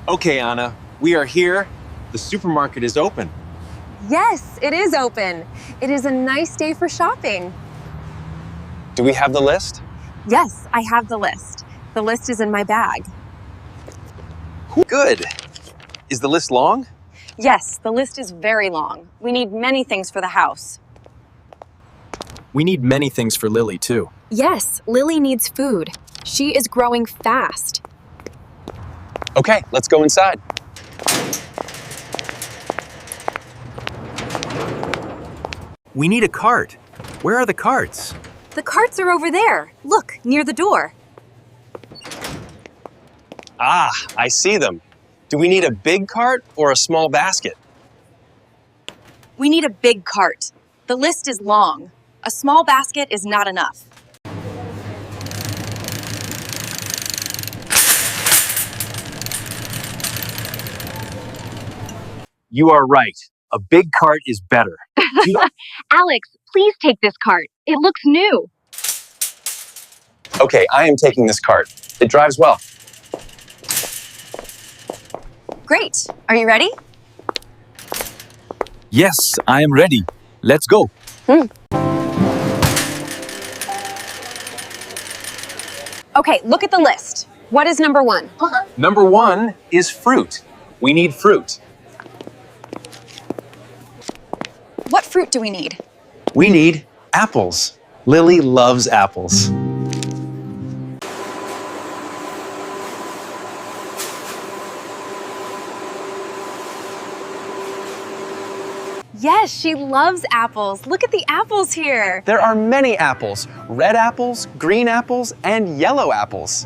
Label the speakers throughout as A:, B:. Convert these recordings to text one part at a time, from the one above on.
A: Okay, Anna, we are here. The supermarket is open.
B: Yes, it is open. It is a nice day for shopping.
A: Do we have the list?
B: Yes, I have the list. The list is in my bag.
A: Good. Is the list long?
B: Yes, the list is very long. We need many things for the house.
C: We need many things for Lily, too.
B: Yes, Lily needs food. She is growing fast.
A: Okay, let's go inside.
C: We need a cart. Where are the carts?
B: The carts are over there. Look, near the door.
A: Ah, I see them. Do we need a big cart or a small basket?
B: We need a big cart. The list is long. A small basket is not enough.
C: You are right. A big cart is better.
D: Alex, please take this cart. It looks new.
A: Okay, I am taking this cart. It drives well.
B: Great. Are you ready?
C: Yes, I am ready. Let's go.
B: Okay, look at the list. What is number 1?
A: Number 1 is fruit. We need fruit.
B: What fruit do we need?
A: We need apples. Lily loves apples.
B: Yes, she loves apples. Look at the apples here.
A: There are many apples. Red apples, green apples, and yellow apples.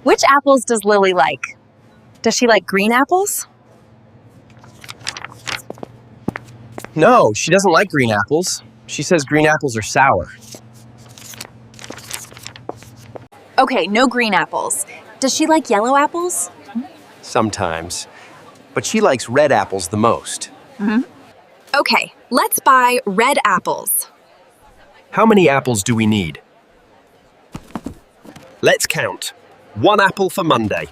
B: Which apples does Lily like? Does she like green apples?
A: No, she doesn't like green apples. She says green apples are sour.
B: Okay, no green apples. Does she like yellow apples?
A: Sometimes. But she likes red apples the most.
B: Okay, let's buy red apples.
C: How many apples do we need? Let's count. 1 apple for Monday.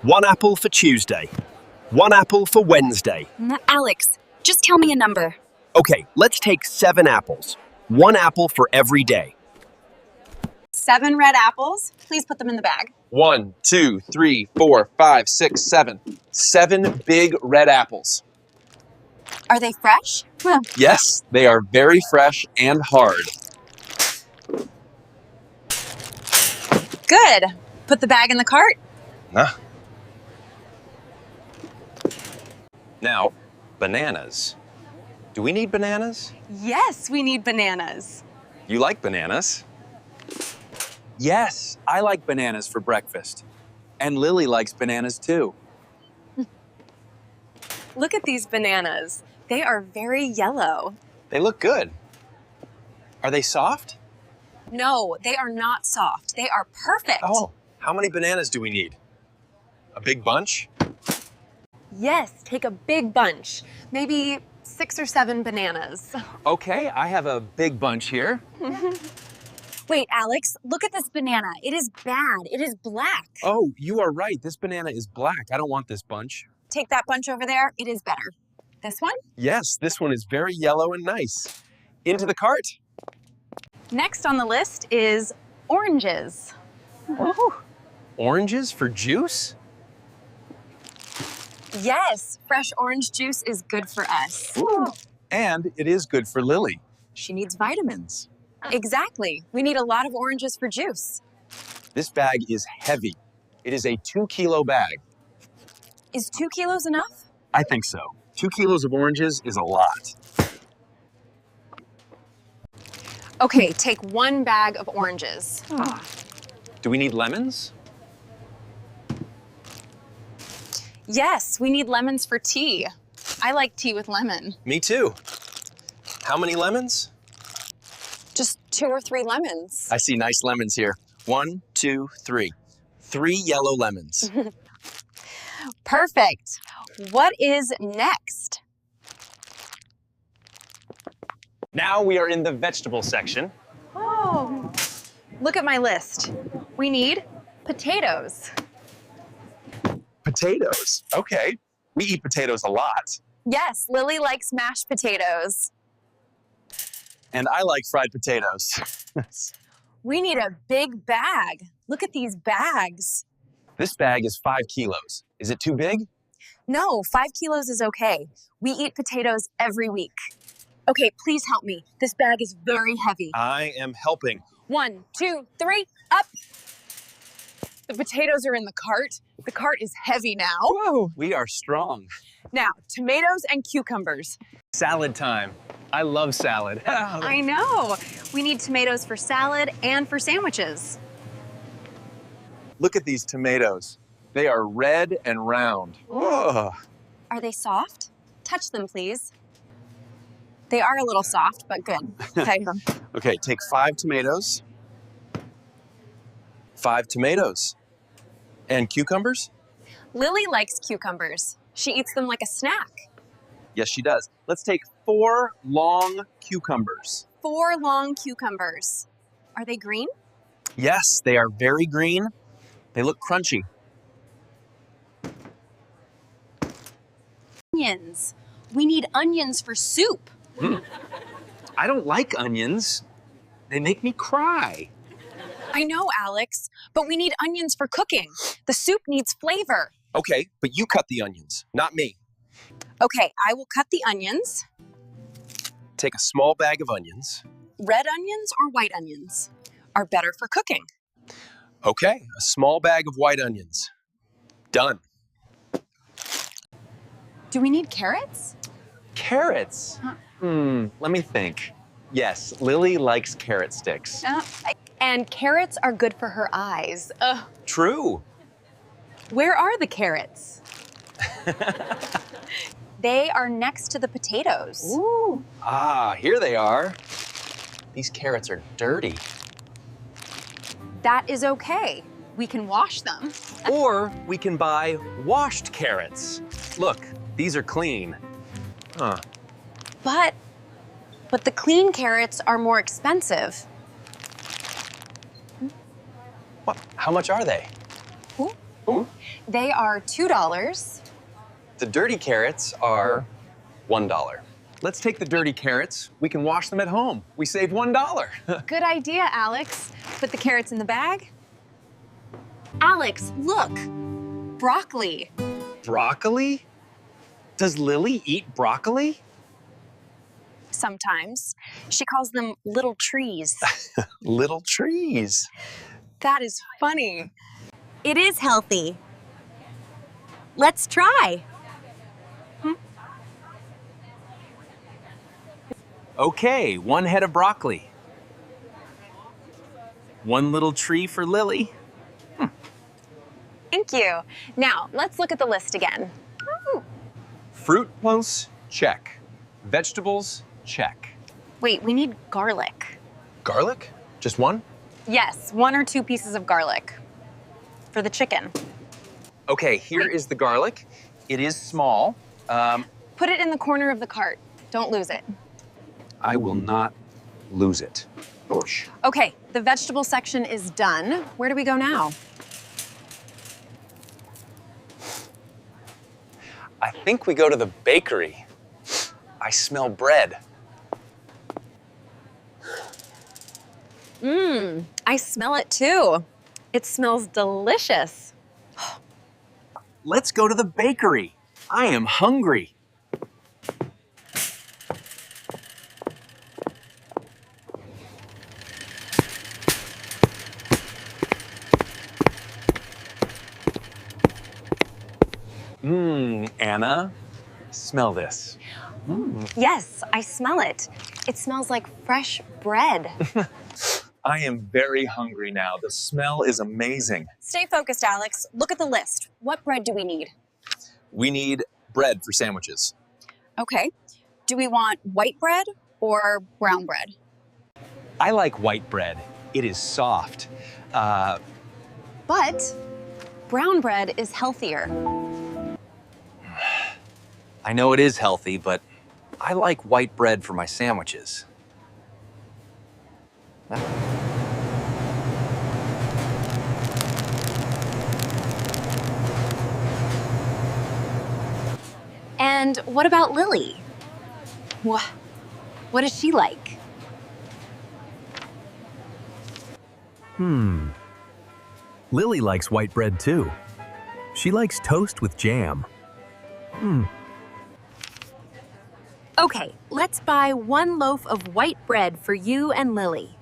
C: 1 apple for Tuesday. 1 apple for Wednesday.
B: Alex, just tell me a number.
C: Okay, let's take 7 apples. 1 apple for every day.
B: 7 red apples. Please put them in the bag.
A: 1, 2, 3, 4, 5, 6, 7. 7 big red apples.
B: Are they fresh?
A: Yes, they are very fresh and hard.
B: Good. Put the bag in the cart.
A: Now, bananas. Do we need bananas?
B: Yes, we need bananas.
A: You like bananas?
E: Yes, I like bananas for breakfast. And Lily likes bananas too.
B: Look at these bananas. They are very yellow.
A: They look good. Are they soft?
B: No, they are not soft. They are perfect.
A: Oh, how many bananas do we need? A big bunch?
B: Yes, take a big bunch. Maybe 6 or 7 bananas.
E: Okay, I have a big bunch here.
D: Wait, Alex, look at this banana. It is bad. It is black.
E: Oh, you are right. This banana is black. I don't want this bunch.
B: Take that bunch over there. It is better. This one?
A: Yes, this one is very yellow and nice. Into the cart.
B: Next on the list is oranges.
A: Oranges for juice?
B: Yes, fresh orange juice is good for us.
E: And it is good for Lily. She needs vitamins.
B: Exactly. We need a lot of oranges for juice.
A: This bag is heavy. It is a 2-kilo bag.
B: Is 2 kilos enough?
A: I think so. 2 kilos of oranges is a lot.
B: Okay, take 1 bag of oranges.
A: Do we need lemons?
B: Yes, we need lemons for tea. I like tea with lemon.
A: Me too. How many lemons?
B: Just 2 or 3 lemons.
A: I see nice lemons here. 1, 2, 3. 3 yellow lemons.
B: Perfect. What is next?
A: Now we are in the vegetable section.
B: Oh, look at my list. We need potatoes.
A: Potatoes. Okay. We eat potatoes a lot.
B: Yes, Lily likes mashed potatoes.
A: And I like fried potatoes.
B: We need a big bag. Look at these bags.
A: This bag is 5 kilos. Is it too big?
B: No, 5 kilos is okay. We eat potatoes every week. Okay, please help me. This bag is very heavy.
A: I am helping.
B: 1, 2, 3, up. The potatoes are in the cart. The cart is heavy now.
A: Whoa, we are strong.
B: Now, tomatoes and cucumbers.
A: Salad time. I love salad.
B: I know. We need tomatoes for salad and for sandwiches.
A: Look at these tomatoes. They are red and round. Whoa.
B: Are they soft? Touch them, please. They are a little soft, but good. Okay.
A: Okay, take 5 tomatoes. 5 tomatoes. And cucumbers?
B: Lily likes cucumbers. She eats them like a snack.
A: Yes, she does. Let's take 4 long cucumbers.
B: 4 long cucumbers. Are they green?
A: Yes, they are very green. They look crunchy.
B: Onions. We need onions for soup.
E: I don't like onions. They make me cry.
B: I know, Alex, but we need onions for cooking. The soup needs flavor.
A: Okay, but you cut the onions, not me.
B: Okay, I will cut the onions.
A: Take a small bag of onions.
B: Red onions or white onions are better for cooking.
A: Okay, a small bag of white onions. Done.
B: Do we need carrots?
E: Carrots? Let me think. Yes, Lily likes carrot sticks.
B: And carrots are good for her eyes.
E: True.
B: Where are the carrots? They are next to the potatoes.
E: Ooh. Ah, here they are. These carrots are dirty.
B: That is okay. We can wash them.
E: Or we can buy washed carrots. Look, these are clean. Huh.
B: But the clean carrots are more expensive.
E: What? How much are they?
B: They are $2.
E: The dirty carrots are $1. Let's take the dirty carrots. We can wash them at home. We save $1.
B: Good idea, Alex. Put the carrots in the bag. Alex, look. Broccoli.
E: Broccoli? Does Lily eat broccoli?
B: Sometimes. She calls them little trees.
A: Little trees.
B: That is funny. It is healthy. Let's try.
E: Okay, 1 head of broccoli. 1 little tree for Lily.
B: Thank you. Now, let's look at the list again.
E: Fruit plus, check. Vegetables, check.
B: Wait, we need garlic.
A: Garlic? Just 1?
B: Yes, 1 or 2 pieces of garlic for the chicken.
E: Okay, here is the garlic. It is small.
B: Put it in the corner of the cart. Don't lose it.
E: I will not lose it.
B: Okay, the vegetable section is done. Where do we go now?
E: I think we go to the bakery. I smell bread.
B: I smell it too. It smells delicious.
E: Let's go to the bakery. I am hungry. Anna, smell this.
B: Yes, I smell it. It smells like fresh bread.
A: I am very hungry now. The smell is amazing.
B: Stay focused, Alex. Look at the list. What bread do we need?
A: We need bread for sandwiches.
B: Okay. Do we want white bread or brown bread?
E: I like white bread. It is soft.
B: But brown bread is healthier.
E: I know it is healthy, but I like white bread for my sandwiches.
B: And what about Lily? What is she like?
C: Lily likes white bread too. She likes toast with jam.
B: Okay, let's buy 1 loaf of white bread for you and Lily.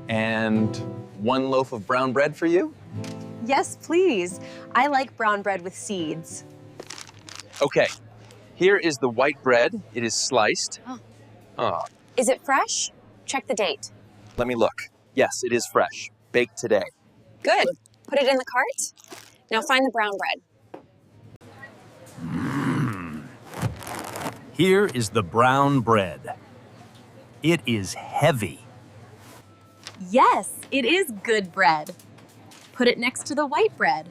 E: And 1 loaf of brown bread for you?
B: Yes, please. I like brown bread with seeds.
A: Okay, here is the white bread. It is sliced. Oh,
B: Is it fresh? Check the date.
A: let me look. Yes, it is fresh. Baked today.
B: Good. Put it in the cart. Now find the brown bread.
C: Here is the brown bread. It is heavy.
B: Yes, it is good bread. Put it next to the white bread.